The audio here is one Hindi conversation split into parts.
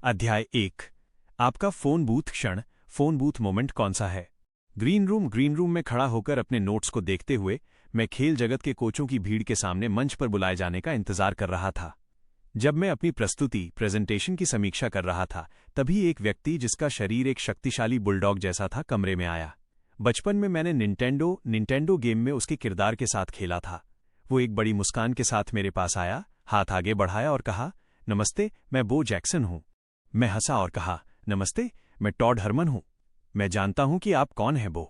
अध्याय 1। आपका फोन बूथ क्षण, फोन बूथ मोमेंट कौन सा है? ग्रीन रूम में खड़ा होकर अपने नोट्स को देखते हुए मैं खेल जगत के कोचों की भीड़ के सामने मंच पर बुलाए जाने का इंतजार कर रहा था। जब मैं अपनी प्रेजेंटेशन की समीक्षा कर रहा था, तभी एक व्यक्ति जिसका शरीर एक शक्तिशाली बुलडॉग जैसा था कमरे में आया। बचपन में मैंने निंटेंडो गेम में उसके किरदार के साथ खेला था। वो एक बड़ी मुस्कान के साथ मेरे पास आया, हाथ आगे बढ़ाया और कहा, नमस्ते, मैं बो जैक्सन हूं। मैं हंसा और कहा, नमस्ते, मैं टॉड हरमन हूं। मैं जानता हूं कि आप कौन हैं बो।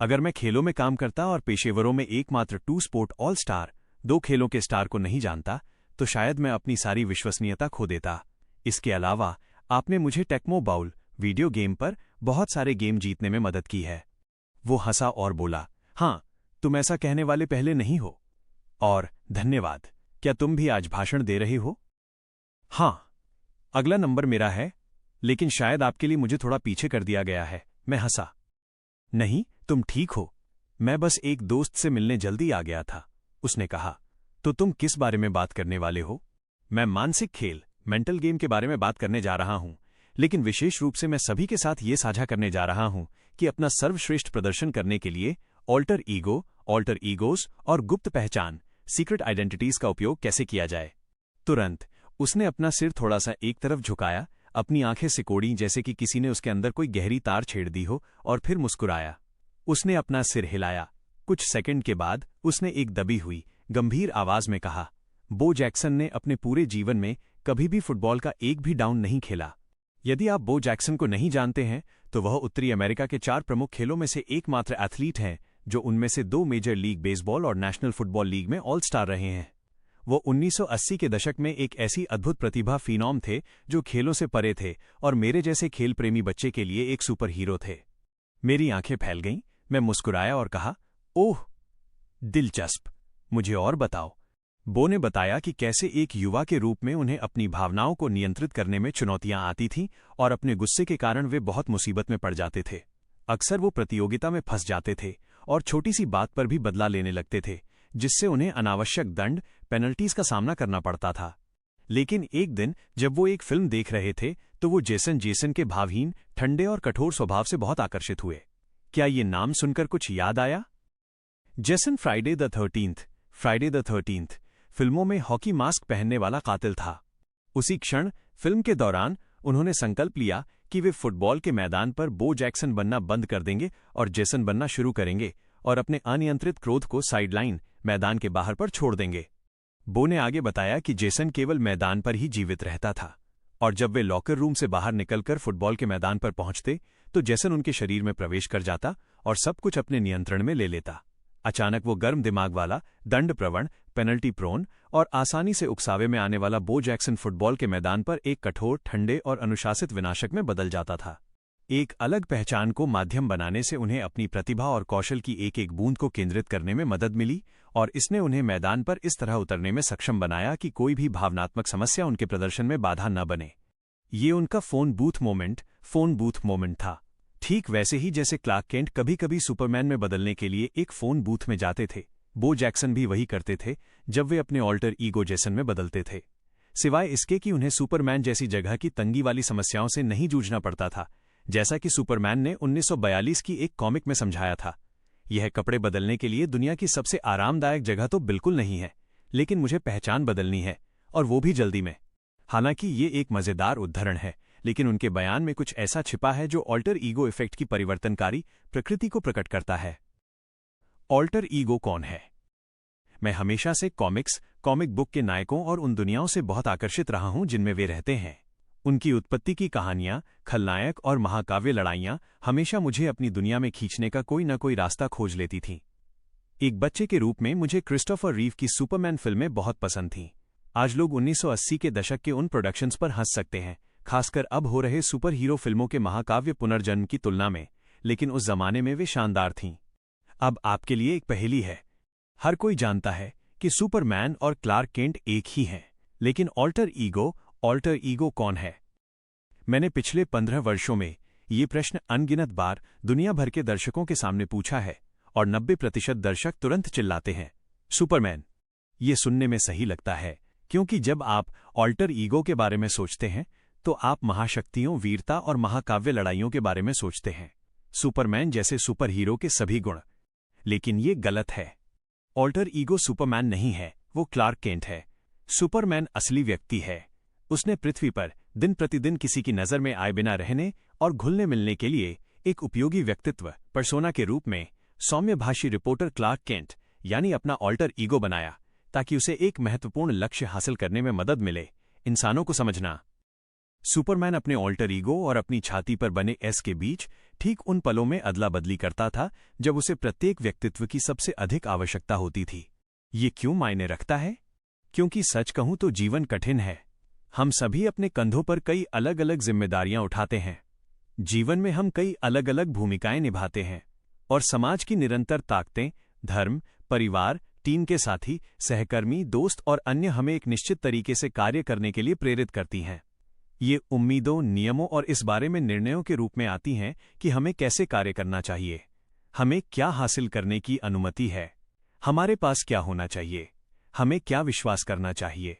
अगर मैं खेलों में काम करता और पेशेवरों में एकमात्र 2 स्पोर्ट ऑल स्टार, 2 खेलों के स्टार को नहीं जानता, तो शायद मैं अपनी सारी विश्वसनीयता खो देता। इसके अलावा आपने मुझे टेक्मो बाउल वीडियो गेम पर बहुत सारे गेम जीतने में मदद की है। वो हंसा और बोला, हाँ, तुम ऐसा कहने वाले पहले नहीं हो। और धन्यवाद। क्या तुम भी आज भाषण दे रहे हो? हाँ, अगला नंबर मेरा है, लेकिन शायद आपके लिए मुझे थोड़ा पीछे कर दिया गया है। मैं हंसा। नहीं, तुम ठीक हो। मैं बस एक दोस्त से मिलने जल्दी आ गया था। उसने कहा, तो तुम किस बारे में बात करने वाले हो? मैं मानसिक खेल, मेंटल गेम के बारे में बात करने जा रहा हूं, लेकिन विशेष रूप से मैं सभी के साथ ये साझा करने जा रहा हूं कि अपना सर्वश्रेष्ठ प्रदर्शन करने के लिए ऑल्टर ईगोस और गुप्त पहचान, सीक्रेट आइडेंटिटीज का उपयोग कैसे किया जाए। तुरंत उसने अपना सिर थोड़ा सा एक तरफ झुकाया, अपनी आंखें सिकोड़ी जैसे कि किसी ने उसके अंदर कोई गहरी तार छेड़ दी हो, और फिर मुस्कुराया। उसने अपना सिर हिलाया। कुछ सेकंड के बाद उसने एक दबी हुई, गंभीर आवाज में कहा, बो जैक्सन ने अपने पूरे जीवन में कभी भी फुटबॉल का एक भी डाउन नहीं खेला। यदि आप बो जैक्सन को नहीं जानते हैं, तो वह उत्तरी अमेरिका के 4 प्रमुख खेलों में से एकमात्र एथलीट हैं जो उनमें से 2 मेजर लीग बेसबॉल और नेशनल फुटबॉल लीग में ऑल स्टार रहे हैं। वो 1980 के दशक में एक ऐसी अद्भुत प्रतिभा फिनॉम थे जो खेलों से परे थे और मेरे जैसे खेल प्रेमी बच्चे के लिए एक सुपर हीरो थे। मेरी आंखें फैल गईं, मैं मुस्कुराया और कहा, ओह, दिलचस्प, मुझे और बताओ। बो ने बताया कि कैसे एक युवा के रूप में उन्हें अपनी भावनाओं को नियंत्रित करने में चुनौतियां आती थीं और अपने गुस्से के कारण वे बहुत मुसीबत में पड़ जाते थे। अक्सर वो प्रतियोगिता में फंस जाते थे और छोटी सी बात पर भी बदला लेने लगते थे, जिससे उन्हें अनावश्यक दंड, पेनल्टीज का सामना करना पड़ता था। लेकिन एक दिन जब वो एक फिल्म देख रहे थे, तो वो जेसन के भावहीन, ठंडे और कठोर स्वभाव से बहुत आकर्षित हुए। क्या ये नाम सुनकर कुछ याद आया? जेसन फ्राइडे द 13th फिल्मों में हॉकी मास्क पहनने वाला कातिल था। उसी क्षण फिल्म के दौरान उन्होंने संकल्प लिया कि वे फुटबॉल के मैदान पर बो जैक्सन बनना बंद कर देंगे और जेसन बनना शुरू करेंगे और अपने अनियंत्रित क्रोध को साइडलाइन, मैदान के बाहर पर छोड़ देंगे। बो ने आगे बताया कि जेसन केवल मैदान पर ही जीवित रहता था, और जब वे लॉकर रूम से बाहर निकलकर फुटबॉल के मैदान पर पहुंचते, तो जेसन उनके शरीर में प्रवेश कर जाता और सब कुछ अपने नियंत्रण में ले लेता। अचानक वो गर्म दिमाग वाला, दंड प्रवण, पेनल्टी प्रोन और आसानी से उकसावे में आने वाला बो जैक्सन फुटबॉल के मैदान पर एक कठोर, ठंडे और अनुशासित विनाशक में बदल जाता था। एक अलग पहचान को माध्यम बनाने से उन्हें अपनी प्रतिभा और कौशल की एक एक बूंद को केंद्रित करने में मदद मिली, और इसने उन्हें मैदान पर इस तरह उतरने में सक्षम बनाया कि कोई भी भावनात्मक समस्या उनके प्रदर्शन में बाधा न बने। ये उनका फोन बूथ मोमेंट था। ठीक वैसे ही जैसे क्लार्क केंट कभी कभी सुपरमैन में बदलने के लिए एक फोन बूथ में जाते थे, बो जैक्सन भी वही करते थे जब वे अपने ऑल्टर ईगो जेसन में बदलते थे। सिवाय इसके कि उन्हें सुपरमैन जैसी जगह की तंगी वाली समस्याओं से नहीं जूझना पड़ता था, जैसा कि सुपरमैन ने 1942 की एक कॉमिक में समझाया था। यह कपड़े बदलने के लिए दुनिया की सबसे आरामदायक जगह तो बिल्कुल नहीं है, लेकिन मुझे पहचान बदलनी है, और वो भी जल्दी में। हालांकि ये एक मजेदार उद्धरण है, लेकिन उनके बयान में कुछ ऐसा छिपा है जो ऑल्टर ईगो इफेक्ट की परिवर्तनकारी प्रकृति को प्रकट करता है। ऑल्टर ईगो कौन है? मैं हमेशा से कॉमिक बुक के नायकों और उन दुनियाओं से बहुत आकर्षित रहा हूं जिनमें वे रहते हैं। उनकी उत्पत्ति की कहानियां, खलनायक और महाकाव्य लड़ाइयां हमेशा मुझे अपनी दुनिया में खींचने का कोई न कोई रास्ता खोज लेती थीं। एक बच्चे के रूप में मुझे क्रिस्टोफर रीव की सुपरमैन फिल्में बहुत पसंद थीं। आज लोग 1980 के दशक के उन प्रोडक्शंस पर हंस सकते हैं, खासकर अब हो रहे सुपर हीरो फिल्मों के महाकाव्य पुनर्जन्म की तुलना में, लेकिन उस जमाने में वे शानदार थीं। अब आपके लिए एक पहेली है। हर कोई जानता है कि सुपरमैन और क्लार्क केंट एक ही हैं, लेकिन ऑल्टर ईगो कौन है? मैंने पिछले 15 वर्षों में ये प्रश्न अनगिनत बार दुनिया भर के दर्शकों के सामने पूछा है, और 90% दर्शक तुरंत चिल्लाते हैं, सुपरमैन। ये सुनने में सही लगता है, क्योंकि जब आप ऑल्टर ईगो के बारे में सोचते हैं, तो आप महाशक्तियों, वीरता और महाकाव्य लड़ाइयों के बारे में सोचते हैं, सुपरमैन जैसे सुपर हीरो के सभी गुण। लेकिन ये गलत है। ऑल्टर ईगो सुपरमैन नहीं है, वो क्लार्क केंट है। सुपरमैन असली व्यक्ति है। उसने पृथ्वी पर दिन प्रतिदिन किसी की नज़र में आए बिना रहने और घुलने मिलने के लिए एक उपयोगी व्यक्तित्व पर्सोना के रूप में सौम्यभाषी रिपोर्टर क्लार्क केंट यानी अपना ऑल्टर ईगो बनाया, ताकि उसे एक महत्वपूर्ण लक्ष्य हासिल करने में मदद मिले, इंसानों को समझना। सुपरमैन अपने ऑल्टर ईगो और अपनी छाती पर बने एस के बीच ठीक उन पलों में अदला बदली करता था जब उसे प्रत्येक व्यक्तित्व की सबसे अधिक आवश्यकता होती थी। ये क्यों मायने रखता है? क्योंकि सच कहूं तो जीवन कठिन है। हम सभी अपने कंधों पर कई अलग अलग जिम्मेदारियां उठाते हैं। जीवन में हम कई अलग अलग भूमिकाएं निभाते हैं और समाज की निरंतर ताकतें, धर्म, परिवार, टीम के साथी, सहकर्मी, दोस्त और अन्य हमें एक निश्चित तरीके से कार्य करने के लिए प्रेरित करती हैं। ये उम्मीदों, नियमों और इस बारे में निर्णयों के रूप में आती हैं कि हमें कैसे कार्य करना चाहिए, हमें क्या हासिल करने की अनुमति है, हमारे पास क्या होना चाहिए, हमें क्या विश्वास करना चाहिए।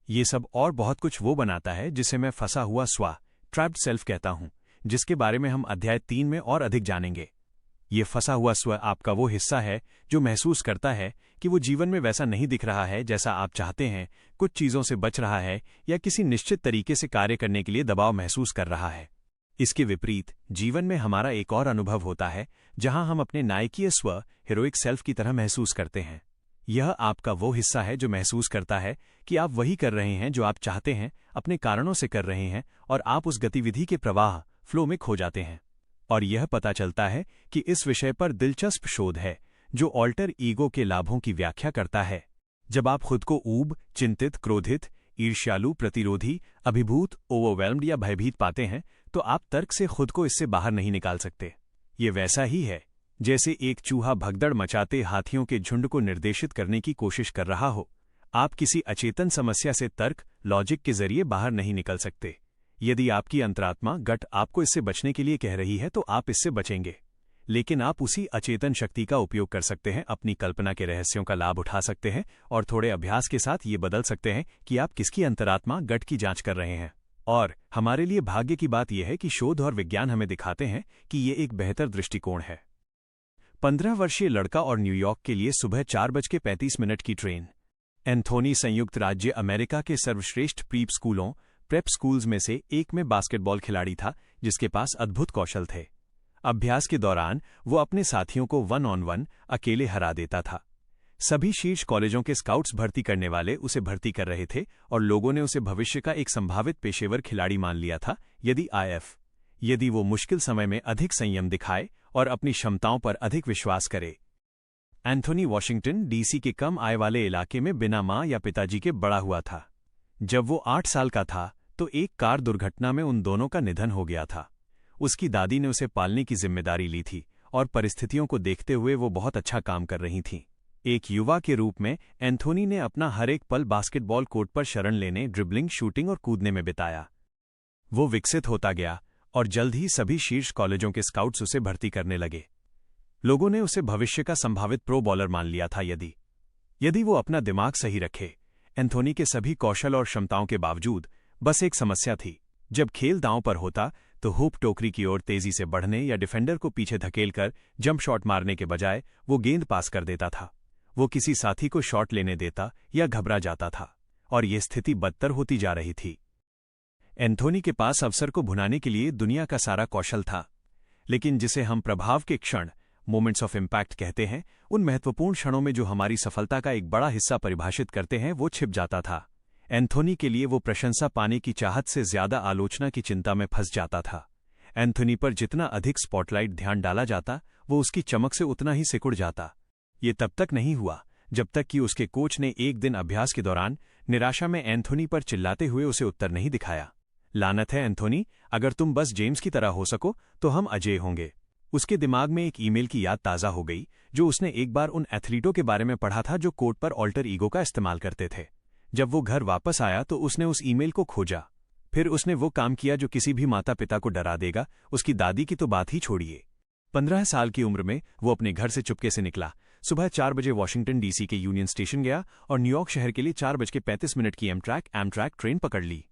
ये सब और बहुत कुछ वो बनाता है जिसे मैं फंसा हुआ स्व, ट्रैप्ड सेल्फ कहता हूं, जिसके बारे में हम अध्याय 3 में और अधिक जानेंगे। ये फंसा हुआ स्व आपका वो हिस्सा है जो महसूस करता है कि वो जीवन में वैसा नहीं दिख रहा है जैसा आप चाहते हैं, कुछ चीज़ों से बच रहा है या किसी निश्चित तरीके से कार्य करने के लिए दबाव महसूस कर रहा है। इसके विपरीत जीवन में हमारा एक और अनुभव होता है जहां हम अपने नायकीय स्व, हीरोइक सेल्फ की तरह महसूस करते हैं। यह आपका वो हिस्सा है जो महसूस करता है कि आप वही कर रहे हैं जो आप चाहते हैं, अपने कारणों से कर रहे हैं और आप उस गतिविधि के प्रवाह, फ्लो में खो जाते हैं। और यह पता चलता है कि इस विषय पर दिलचस्प शोध है जो ऑल्टर ईगो के लाभों की व्याख्या करता है। जब आप खुद को ऊब, चिंतित, क्रोधित, ईर्ष्यालु, प्रतिरोधी, अभिभूत, ओवरवेल्म्ड या भयभीत पाते हैं तो आप तर्क से खुद को इससे बाहर नहीं निकाल सकते। ये वैसा ही है जैसे एक चूहा भगदड़ मचाते हाथियों के झुंड को निर्देशित करने की कोशिश कर रहा हो। आप किसी अचेतन समस्या से तर्क, लॉजिक के जरिए बाहर नहीं निकल सकते। यदि आपकी अंतरात्मा, गट आपको इससे बचने के लिए कह रही है तो आप इससे बचेंगे। लेकिन आप उसी अचेतन शक्ति का उपयोग कर सकते हैं, अपनी कल्पना के रहस्यों का लाभ उठा सकते हैं और थोड़े अभ्यास के साथ ये बदल सकते हैं कि आप किसकी अंतरात्मा, गट की जांच कर रहे हैं। और हमारे लिए भाग्य की बात यह है कि शोध और विज्ञान हमें दिखाते हैं कि ये एक बेहतर दृष्टिकोण है। 15 वर्षीय लड़का और न्यूयॉर्क के लिए सुबह 4:35 की ट्रेन। एंथोनी संयुक्त राज्य अमेरिका के सर्वश्रेष्ठ प्रेप स्कूल्स में से एक में बास्केटबॉल खिलाड़ी था जिसके पास अद्भुत कौशल थे। अभ्यास के दौरान वो अपने साथियों को 1-on-1 अकेले हरा देता था। सभी शीर्ष कॉलेजों के स्काउट्स भर्ती करने वाले उसे भर्ती कर रहे थे और लोगों ने उसे भविष्य का एक संभावित पेशेवर खिलाड़ी मान लिया था यदि वो मुश्किल समय में अधिक संयम दिखाए और अपनी क्षमताओं पर अधिक विश्वास करे। एंथोनी वॉशिंगटन डीसी के कम आय वाले इलाके में बिना मां या पिताजी के बड़ा हुआ था। जब वो 8 साल का था तो एक कार दुर्घटना में उन दोनों का निधन हो गया था। उसकी दादी ने उसे पालने की जिम्मेदारी ली थी और परिस्थितियों को देखते हुए वो बहुत अच्छा काम कर रही थीं। एक युवा के रूप में एंथोनी ने अपना हर एक पल बास्केटबॉल कोर्ट पर शरण लेने, ड्रिबलिंग, शूटिंग और कूदने में बिताया। वो विकसित होता गया और जल्द ही सभी शीर्ष कॉलेजों के स्काउट्स उसे भर्ती करने लगे। लोगों ने उसे भविष्य का संभावित प्रो बॉलर मान लिया था यदि वो अपना दिमाग सही रखे। एंथोनी के सभी कौशल और क्षमताओं के बावजूद बस एक समस्या थी। जब खेल दांव पर होता तो हुप टोकरी की ओर तेजी से बढ़ने या डिफेंडर को पीछे धकेलकर जंप शॉट मारने के बजाय वो गेंद पास कर देता था। वो किसी साथी को शॉट लेने देता या घबरा जाता था और ये स्थिति बदतर होती जा रही थी। एंथोनी के पास अवसर को भुनाने के लिए दुनिया का सारा कौशल था, लेकिन जिसे हम प्रभाव के क्षण, मोमेंट्स ऑफ इम्पैक्ट कहते हैं, उन महत्वपूर्ण क्षणों में जो हमारी सफलता का एक बड़ा हिस्सा परिभाषित करते हैं, वो छिप जाता था। एंथोनी के लिए वो प्रशंसा पाने की चाहत से ज्यादा आलोचना की चिंता में फंस जाता था। एंथोनी पर जितना अधिक स्पॉटलाइट ध्यान डाला जाता, वो उसकी चमक से उतना ही सिकुड़ जाता। ये तब तक नहीं हुआ जब तक कि उसके कोच ने एक दिन अभ्यास के दौरान निराशा में एंथोनी पर चिल्लाते हुए उसे उत्तर नहीं दिखाया। लानत है एंथोनी, अगर तुम बस जेम्स की तरह हो सको तो हम अजेय होंगे। उसके दिमाग में एक ईमेल की याद ताज़ा हो गई जो उसने एक बार उन एथलीटों के बारे में पढ़ा था जो कोर्ट पर ऑल्टर ईगो का इस्तेमाल करते थे। जब वो घर वापस आया तो उसने उस ईमेल को खोजा। फिर उसने वो काम किया जो किसी भी माता पिता को डरा देगा, उसकी दादी की तो बात ही छोड़िए। 15 साल की उम्र में वो अपने घर से चुपके से निकला, सुबह 4 बजे वॉशिंगटन डीसी के यूनियन स्टेशन गया और न्यूयॉर्क शहर के लिए 4:35 की एमट्रैक ट्रेन पकड़ ली।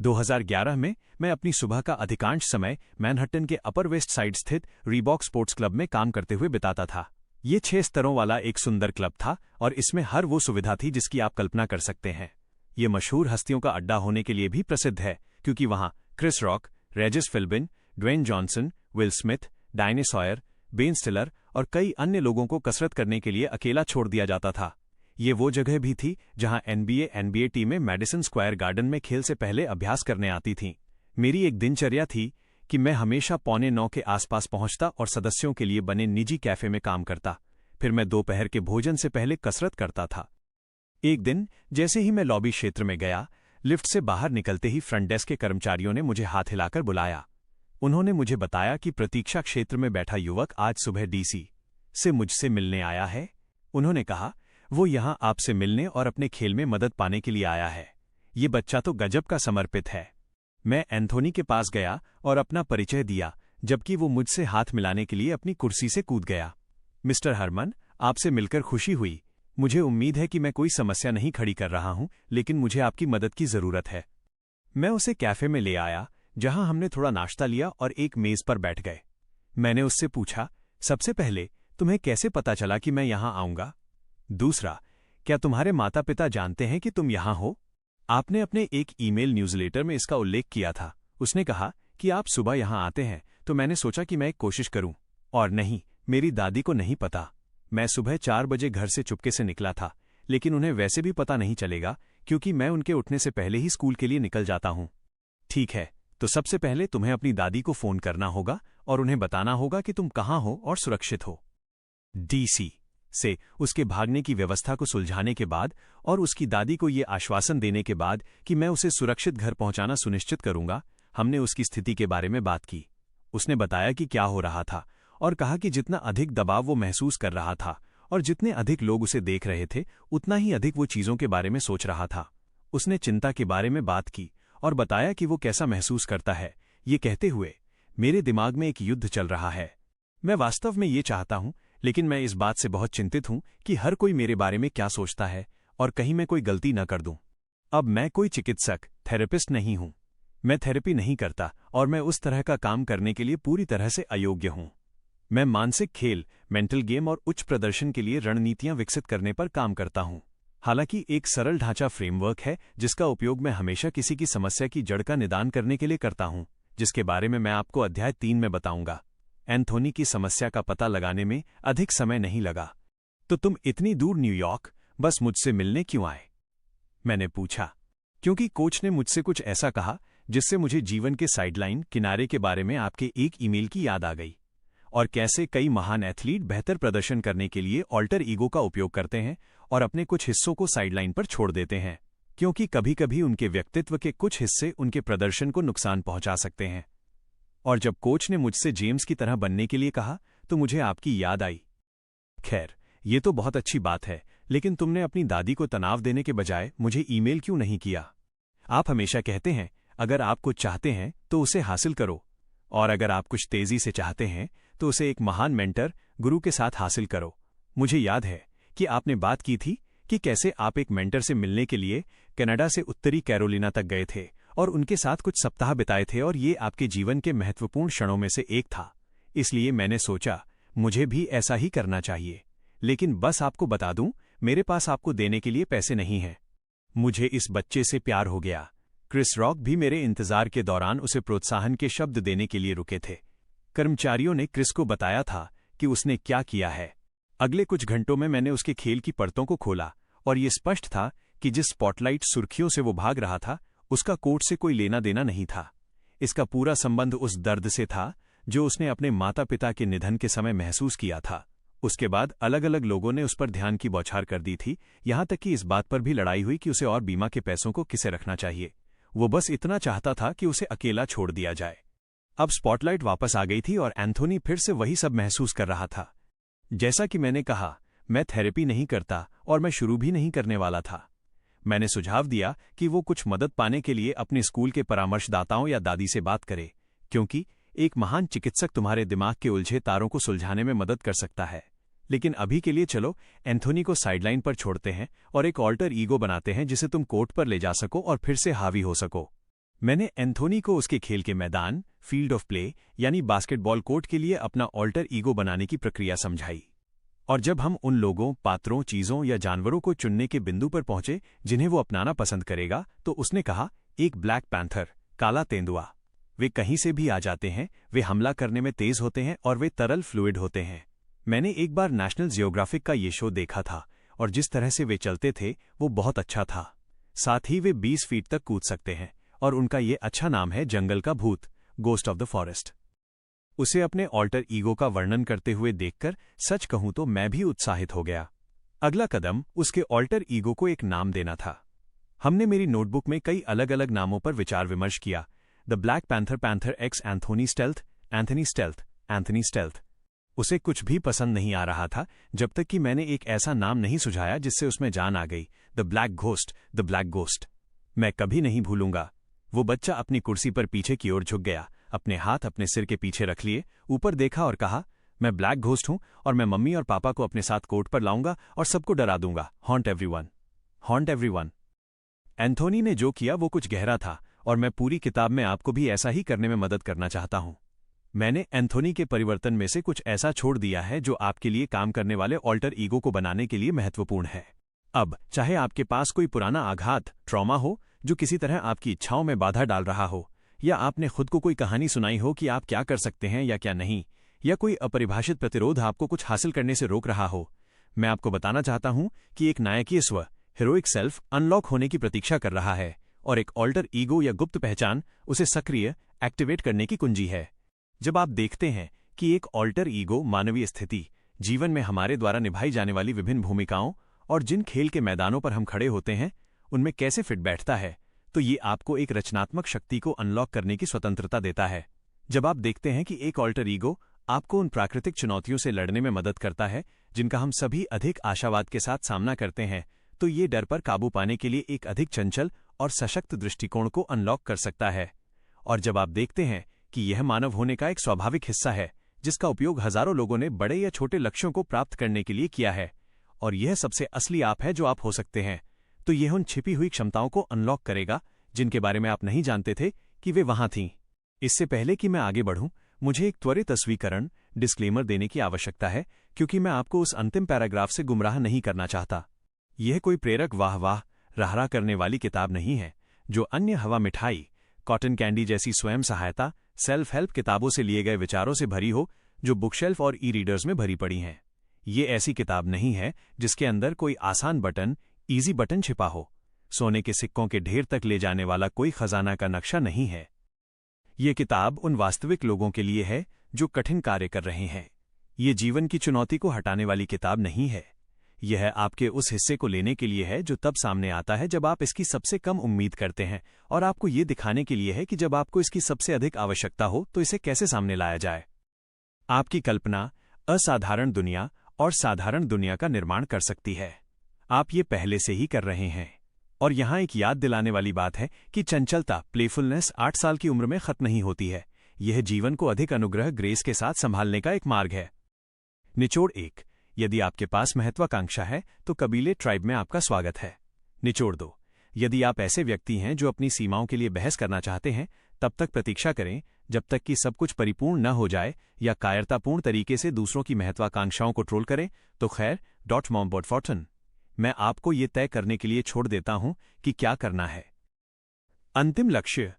2011 में मैं अपनी सुबह का अधिकांश समय मैनहट्टन के अपर वेस्ट साइड स्थित रीबॉक स्पोर्ट्स क्लब में काम करते हुए बिताता था। ये 6 स्तरों वाला एक सुंदर क्लब था और इसमें हर वो सुविधा थी जिसकी आप कल्पना कर सकते हैं। ये मशहूर हस्तियों का अड्डा होने के लिए भी प्रसिद्ध है, क्योंकि वहां Chris Rock, Regis Philbin, Dwayne Johnson, Will Smith, Diane Sawyer, Ben Stiller और कई अन्य लोगों को कसरत करने के लिए अकेला छोड़ दिया जाता था। ये वो जगह भी थी जहां एनबीए टीमें मैडिसन स्क्वायर गार्डन में खेल से पहले अभ्यास करने आती थीं। मेरी एक दिनचर्या थी कि मैं हमेशा 8:45 के आसपास पहुंचता और सदस्यों के लिए बने निजी कैफे में काम करता। फिर मैं दोपहर के भोजन से पहले कसरत करता था। एक दिन जैसे ही मैं लॉबी क्षेत्र में गया, लिफ्ट से बाहर निकलते ही फ्रंट डेस्क के कर्मचारियों ने मुझे हाथ हिलाकर बुलाया। उन्होंने मुझे बताया कि प्रतीक्षा क्षेत्र में बैठा युवक आज सुबह डीसी से मुझसे मिलने आया है। उन्होंने कहा, वो यहां आपसे मिलने और अपने खेल में मदद पाने के लिए आया है। ये बच्चा तो गजब का समर्पित है। मैं एंथोनी के पास गया और अपना परिचय दिया, जबकि वो मुझसे हाथ मिलाने के लिए अपनी कुर्सी से कूद गया। मिस्टर हरमन, आपसे मिलकर खुशी हुई। मुझे उम्मीद है कि मैं कोई समस्या नहीं खड़ी कर रहा हूं, लेकिन मुझे आपकी मदद की जरूरत है। मैं उसे कैफे में ले आया, जहां हमने थोड़ा नाश्ता लिया और एक मेज पर बैठ गए। मैंने उससे पूछा, सबसे पहले तुम्हें कैसे पता चला कि मैं यहां आऊंगा? दूसरा, क्या तुम्हारे माता पिता जानते हैं कि तुम यहां हो? आपने अपने एक ईमेल न्यूज़लेटर में इसका उल्लेख किया था। उसने कहा कि आप सुबह यहां आते हैं, तो मैंने सोचा कि मैं एक कोशिश करूं। और नहीं, मेरी दादी को नहीं पता। मैं सुबह 4 बजे घर से चुपके से निकला था, लेकिन उन्हें वैसे भी पता नहीं चलेगा, क्योंकि मैं उनके उठने से पहले ही स्कूल के लिए निकल जाता हूं। ठीक है, तो सबसे पहले तुम्हें अपनी दादी को फोन करना होगा और उन्हें बताना होगा कि तुम कहां हो और सुरक्षित हो। डीसी से उसके भागने की व्यवस्था को सुलझाने के बाद और उसकी दादी को ये आश्वासन देने के बाद कि मैं उसे सुरक्षित घर पहुंचाना सुनिश्चित करूंगा, हमने उसकी स्थिति के बारे में बात की। उसने बताया कि क्या हो रहा था और कहा कि जितना अधिक दबाव वो महसूस कर रहा था और जितने अधिक लोग उसे देख रहे थे, उतना ही अधिक वो चीजों के बारे में सोच रहा था। उसने चिंता के बारे में बात की और बताया कि वो कैसा महसूस करता है, ये कहते हुए, मेरे दिमाग में एक युद्ध चल रहा है। मैं वास्तव में ये चाहता हूं, लेकिन मैं इस बात से बहुत चिंतित हूं कि हर कोई मेरे बारे में क्या सोचता है और कहीं मैं कोई गलती न कर दूं। अब मैं कोई चिकित्सक, थेरेपिस्ट नहीं हूं। मैं थेरेपी नहीं करता और मैं उस तरह का काम करने के लिए पूरी तरह से अयोग्य हूं। मैं मानसिक खेल, मेंटल गेम और उच्च प्रदर्शन के लिए रणनीतियां विकसित करने पर काम करता हूं। हालांकि एक सरल ढांचा फ्रेमवर्क है जिसका उपयोग मैं हमेशा किसी की समस्या की जड़ का निदान करने के लिए करता हूं, जिसके बारे में मैं आपको अध्याय 3 में बताऊंगा। एंथोनी की समस्या का पता लगाने में अधिक समय नहीं लगा। तो तुम इतनी दूर न्यूयॉर्क बस मुझसे मिलने क्यों आए? मैंने पूछा। क्योंकि कोच ने मुझसे कुछ ऐसा कहा जिससे मुझे जीवन के साइडलाइन किनारे के बारे में आपके एक ईमेल की याद आ गई, और कैसे कई महान एथलीट बेहतर प्रदर्शन करने के लिए ऑल्टर ईगो का उपयोग करते हैं और अपने कुछ हिस्सों को साइडलाइन पर छोड़ देते हैं, क्योंकि कभी कभी उनके व्यक्तित्व के कुछ हिस्से उनके प्रदर्शन को नुकसान पहुंचा सकते हैं। और जब कोच ने मुझसे जेम्स की तरह बनने के लिए कहा, तो मुझे आपकी याद आई। खैर, ये तो बहुत अच्छी बात है, लेकिन तुमने अपनी दादी को तनाव देने के बजाय मुझे ईमेल क्यों नहीं किया? आप हमेशा कहते हैं, अगर आप कुछ चाहते हैं तो उसे हासिल करो, और अगर आप कुछ तेजी से चाहते हैं तो उसे एक महान मेंटर, गुरु के साथ हासिल करो। मुझे याद है कि आपने बात की थी कि कैसे आप एक मेंटर से मिलने के लिए कनाडा से उत्तरी कैरोलिना तक गए थे और उनके साथ कुछ सप्ताह बिताए थे, और ये आपके जीवन के महत्वपूर्ण क्षणों में से एक था। इसलिए मैंने सोचा मुझे भी ऐसा ही करना चाहिए। लेकिन बस आपको बता दूं, मेरे पास आपको देने के लिए पैसे नहीं हैं। मुझे इस बच्चे से प्यार हो गया। क्रिस रॉक भी मेरे इंतजार के दौरान उसे प्रोत्साहन के शब्द देने के लिए रुके थे। कर्मचारियों ने क्रिस को बताया था कि उसने क्या किया है। अगले कुछ घंटों में मैंने उसके खेल की परतों को खोला और ये स्पष्ट था कि जिस स्पॉटलाइट सुर्खियों से वो भाग रहा था, उसका कोर्ट से कोई लेना देना नहीं था। इसका पूरा संबंध उस दर्द से था जो उसने अपने माता पिता के निधन के समय महसूस किया था। उसके बाद अलग अलग लोगों ने उस पर ध्यान की बौछार कर दी थी, यहां तक कि इस बात पर भी लड़ाई हुई कि उसे और बीमा के पैसों को किसे रखना चाहिए। वो बस इतना चाहता था कि उसे अकेला छोड़ दिया जाए। अब स्पॉटलाइट वापस आ गई थी और एंथोनी फिर से वही सब महसूस कर रहा था। जैसा कि मैंने कहा, मैं थेरेपी नहीं करता और मैं शुरू भी नहीं करने वाला था। मैंने सुझाव दिया कि वो कुछ मदद पाने के लिए अपने स्कूल के परामर्शदाताओं या दादी से बात करे, क्योंकि एक महान चिकित्सक तुम्हारे दिमाग के उलझे तारों को सुलझाने में मदद कर सकता है। लेकिन अभी के लिए चलो एंथोनी को साइडलाइन पर छोड़ते हैं और एक ऑल्टर ईगो बनाते हैं जिसे तुम कोर्ट पर ले जा सको और फिर से हावी हो सको। मैंने एंथोनी को उसके खेल के मैदान, फील्ड ऑफ प्ले यानी बास्केटबॉल कोर्ट के लिए अपना ऑल्टर ईगो बनाने की प्रक्रिया समझाई। और जब हम उन लोगों, पात्रों, चीजों या जानवरों को चुनने के बिंदु पर पहुंचे जिन्हें वो अपनाना पसंद करेगा, तो उसने कहा, एक ब्लैक पैंथर, काला तेंदुआ। वे कहीं से भी आ जाते हैं, वे हमला करने में तेज होते हैं और वे तरल फ्लूइड होते हैं। मैंने एक बार नेशनल जियोग्राफिक का ये शो देखा था और जिस तरह से वे चलते थे वो बहुत अच्छा था। साथ ही वे 20 फीट तक कूद सकते हैं और उनका ये अच्छा नाम है जंगल का भूत, गोस्ट ऑफ द फॉरेस्ट। उसे अपने ऑल्टर ईगो का वर्णन करते हुए देखकर सच कहूं तो मैं भी उत्साहित हो गया। अगला कदम उसके ऑल्टर ईगो को एक नाम देना था। हमने मेरी नोटबुक में कई अलग अलग नामों पर विचार विमर्श किया। The black panther, panther x Anthony stealth, Anthony stealth, Anthony stealth. उसे कुछ भी पसंद नहीं आ रहा था जब तक कि मैंने एक ऐसा नाम नहीं सुझाया जिससे उसमें जान आ गई, the black ghost, the black ghost. मैं कभी नहीं भूलूंगा, वो बच्चा अपनी कुर्सी पर पीछे की ओर झुक गया, अपने हाथ अपने सिर के पीछे रख लिए, ऊपर देखा और कहा, मैं ब्लैक घोस्ट हूं और मैं मम्मी और पापा को अपने साथ कोर्ट पर लाऊंगा और सबको डरा दूंगा। Haunt everyone, haunt everyone. Anthony ने जो किया वो कुछ गहरा था और मैं पूरी किताब में आपको भी ऐसा ही करने में मदद करना चाहता हूं। मैंने एंथोनी के परिवर्तन में से कुछ ऐसा छोड़ दिया है जो आपके लिए काम करने वाले ऑल्टर ईगो को बनाने के लिए महत्वपूर्ण है। अब चाहे आपके पास कोई पुराना आघात, ट्रॉमा हो जो किसी तरह आपकी इच्छाओं में बाधा डाल रहा हो, या आपने खुद को कोई कहानी सुनाई हो कि आप क्या कर सकते हैं या क्या नहीं, या कोई अपरिभाषित प्रतिरोध आपको कुछ हासिल करने से रोक रहा हो, मैं आपको बताना चाहता हूं कि एक नायकीय स्व, हीरोइक सेल्फ अनलॉक होने की प्रतीक्षा कर रहा है और एक ऑल्टर ईगो या गुप्त पहचान उसे सक्रिय, एक्टिवेट करने की कुंजी है। जब आप देखते हैं कि एक ऑल्टर ईगो मानवीय स्थिति, जीवन में हमारे द्वारा निभाई जाने वाली विभिन्न भूमिकाओं और जिन खेल के मैदानों पर हम खड़े होते हैं उनमें कैसे फिट बैठता है, तो ये आपको एक रचनात्मक शक्ति को अनलॉक करने की स्वतंत्रता देता है। जब आप देखते हैं कि एक ऑल्टर ईगो आपको उन प्राकृतिक चुनौतियों से लड़ने में मदद करता है जिनका हम सभी अधिक आशावाद के साथ सामना करते हैं, तो ये डर पर काबू पाने के लिए एक अधिक चंचल और सशक्त दृष्टिकोण को अनलॉक कर सकता है। और जब आप देखते हैं कि यह मानव होने का एक स्वाभाविक हिस्सा है जिसका उपयोग हजारों लोगों ने बड़े या छोटे लक्ष्यों को प्राप्त करने के लिए किया है, और यह सबसे असली आप है जो आप हो सकते हैं, तो यह उन छिपी हुई क्षमताओं को अनलॉक करेगा जिनके बारे में आप नहीं जानते थे कि वे वहां थीं। इससे पहले कि मैं आगे बढ़ूं, मुझे एक त्वरित स्वीकरण, डिस्क्लेमर देने की आवश्यकता है, क्योंकि मैं आपको उस अंतिम पैराग्राफ से गुमराह नहीं करना चाहता। यह कोई प्रेरक वाह वाह राहरा करने वाली किताब नहीं है जो अन्य हवा मिठाई, कॉटन कैंडी जैसी स्वयं सहायता, सेल्फ हेल्प किताबों से लिए गए विचारों से भरी हो जो बुकशेल्फ और ई रीडर्स में भरी पड़ी हैं। ये ऐसी किताब नहीं है जिसके अंदर कोई आसान बटन, ईजी बटन छिपा हो। सोने के सिक्कों के ढेर तक ले जाने वाला कोई खजाना का नक्शा नहीं है। ये किताब उन वास्तविक लोगों के लिए है जो कठिन कार्य कर रहे हैं। ये जीवन की चुनौती को हटाने वाली किताब नहीं है। यह आपके उस हिस्से को लेने के लिए है जो तब सामने आता है जब आप इसकी सबसे कम उम्मीद करते हैं, और आपको ये दिखाने के लिए है कि जब आपको इसकी सबसे अधिक आवश्यकता हो तो इसे कैसे सामने लाया जाए। आपकी कल्पना असाधारण दुनिया और साधारण दुनिया का निर्माण कर सकती है। आप ये पहले से ही कर रहे हैं। और यहां एक याद दिलाने वाली बात है कि चंचलता, प्लेफुलनेस 8 साल की उम्र में खत्म नहीं होती है। यह जीवन को अधिक अनुग्रह, ग्रेस के साथ संभालने का एक मार्ग है। निचोड़ 1, यदि आपके पास महत्वाकांक्षा है तो कबीले ट्राइब में आपका स्वागत है। निचोड़ 2, यदि आप ऐसे व्यक्ति हैं जो अपनी सीमाओं के लिए बहस करना चाहते हैं, तब तक प्रतीक्षा करें जब तक कि सब कुछ परिपूर्ण न हो जाए या कायरतापूर्ण तरीके से दूसरों की महत्वाकांक्षाओं को ट्रोल करें, तो खैर, .mom.fortune। मैं आपको ये तय करने के लिए छोड़ देता हूं कि क्या करना है। अंतिम लक्ष्य।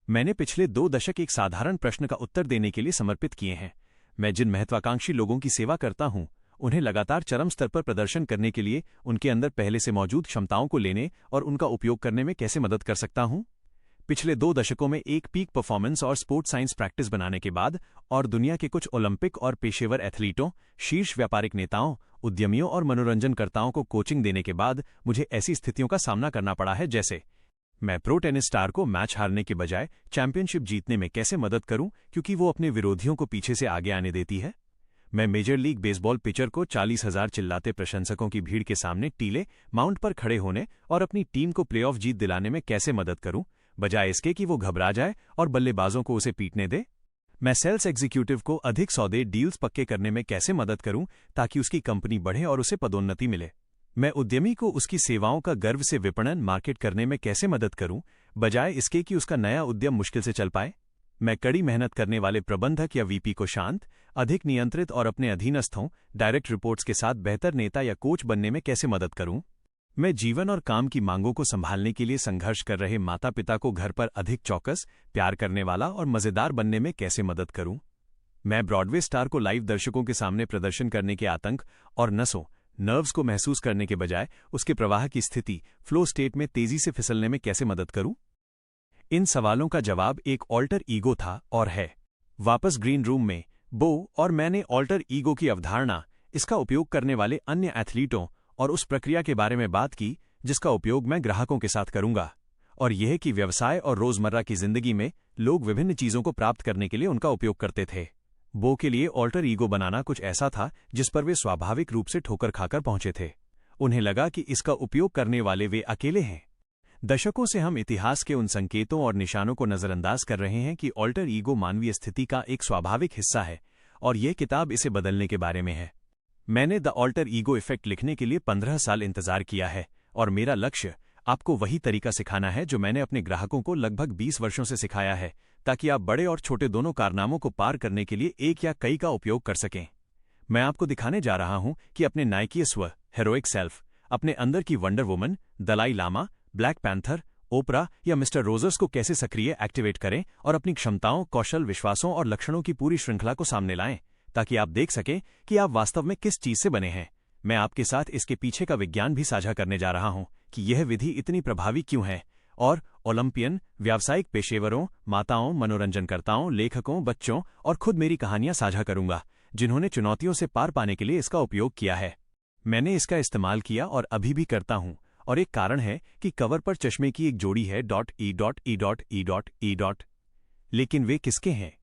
मैंने पिछले 2 दशक एक साधारण प्रश्न का उत्तर देने के लिए समर्पित किए हैं। मैं जिन महत्वाकांक्षी लोगों की सेवा करता हूं, उन्हें लगातार चरम स्तर पर प्रदर्शन करने के लिए उनके अंदर पहले से मौजूद क्षमताओं को लेने और उनका उपयोग करने में कैसे मदद कर सकता हूं। पिछले 2 दशकों में एक पीक परफॉर्मेंस और स्पोर्ट साइंस प्रैक्टिस बनाने के बाद और दुनिया के कुछ ओलंपिक और पेशेवर एथलीटों, शीर्ष व्यापारिक नेताओं, उद्यमियों और मनोरंजनकर्ताओं को कोचिंग देने के बाद मुझे ऐसी स्थितियों का सामना करना पड़ा है जैसे मैं प्रो टेनिस स्टार को मैच हारने के बजाय चैंपियनशिप जीतने में कैसे मदद करूं क्योंकि वो अपने विरोधियों को पीछे से आगे आने देती है। मैं मेजर लीग बेसबॉल पिचर को 40,000 चिल्लाते प्रशंसकों की भीड़ के सामने टीले माउंट पर खड़े होने और अपनी टीम को प्लेऑफ जीत दिलाने में कैसे मदद करूं, बजाय इसके कि वो घबरा जाए और बल्लेबाजों को उसे पीटने दे। मैं सेल्स एग्जीक्यूटिव को अधिक सौदे, डील्स पक्के करने में कैसे मदद करूं ताकि उसकी कंपनी बढ़े और उसे पदोन्नति मिले। मैं उद्यमी को उसकी सेवाओं का गर्व से विपणन, मार्केट करने में कैसे मदद करूं, बजाय इसके कि उसका नया उद्यम मुश्किल से चल पाए। मैं कड़ी मेहनत करने वाले प्रबंधक या वीपी को शांत, अधिक नियंत्रित और अपने अधीनस्थों, डायरेक्ट रिपोर्ट्स के साथ बेहतर नेता या कोच बनने में कैसे मदद करूं? मैं जीवन और काम की मांगों को संभालने के लिए संघर्ष कर रहे माता पिता को घर पर अधिक चौकस, प्यार करने वाला और मजेदार बनने में कैसे मदद करूं? मैं ब्रॉडवे स्टार को लाइव दर्शकों के सामने प्रदर्शन करने के आतंक और नर्व्स को महसूस करने के बजाय उसके प्रवाह की स्थिति, फ्लो स्टेट में तेजी से फिसलने में कैसे मदद करूं? इन सवालों का जवाब एक ऑल्टर ईगो था और है। वापस ग्रीन रूम में, बो और मैंने ऑल्टर ईगो की अवधारणा, इसका उपयोग करने वाले अन्य एथलीटों और उस प्रक्रिया के बारे में बात की जिसका उपयोग मैं ग्राहकों के साथ करूंगा, और यह कि व्यवसाय और रोजमर्रा की जिंदगी में लोग विभिन्न चीजों को प्राप्त करने के लिए उनका उपयोग करते थे। बो के लिए ऑल्टर ईगो बनाना कुछ ऐसा था जिस पर वे स्वाभाविक रूप से ठोकर खाकर पहुंचे थे। उन्हें लगा कि इसका उपयोग करने वाले वे अकेले हैं। दशकों से हम इतिहास के उन संकेतों और निशानों को नजरअंदाज कर रहे हैं कि ऑल्टर ईगो मानवीय स्थिति का एक स्वाभाविक हिस्सा है, और यह किताब इसे बदलने के बारे में है। मैंने द ऑल्टर ईगो इफेक्ट लिखने के लिए 15 साल इंतजार किया है, और मेरा लक्ष्य आपको वही तरीका सिखाना है जो मैंने अपने ग्राहकों को लगभग 20 वर्षों से सिखाया है, ताकि आप बड़े और छोटे दोनों कारनामों को पार करने के लिए एक या कई का उपयोग कर सकें। मैं आपको दिखाने जा रहा हूं कि अपने नायकीय स्व, हेरोइक सेल्फ, अपने अंदर की Wonder Woman, Dalai Lama, Black Panther, Oprah या मिस्टर रोजर्स को कैसे सक्रिय एक्टिवेट करें और अपनी क्षमताओं, कौशल, विश्वासों और लक्षणों की पूरी श्रृंखला को सामने लाएं, ताकि आप देख सकें कि आप वास्तव में किस चीज से बने हैं। मैं आपके साथ इसके पीछे का विज्ञान भी साझा करने जा रहा हूं कि यह विधि इतनी प्रभावी क्यों है, और ओलंपियन, व्यावसायिक पेशेवरों, माताओं, मनोरंजनकर्ताओं, लेखकों, बच्चों और खुद मेरी कहानियां साझा करूंगा जिन्होंने चुनौतियों से पार पाने के लिए इसका उपयोग किया है। मैंने इसका इस्तेमाल किया और अभी भी करता हूं, और एक कारण है कि कवर पर चश्मे की एक जोड़ी है। लेकिन वे किसके हैं?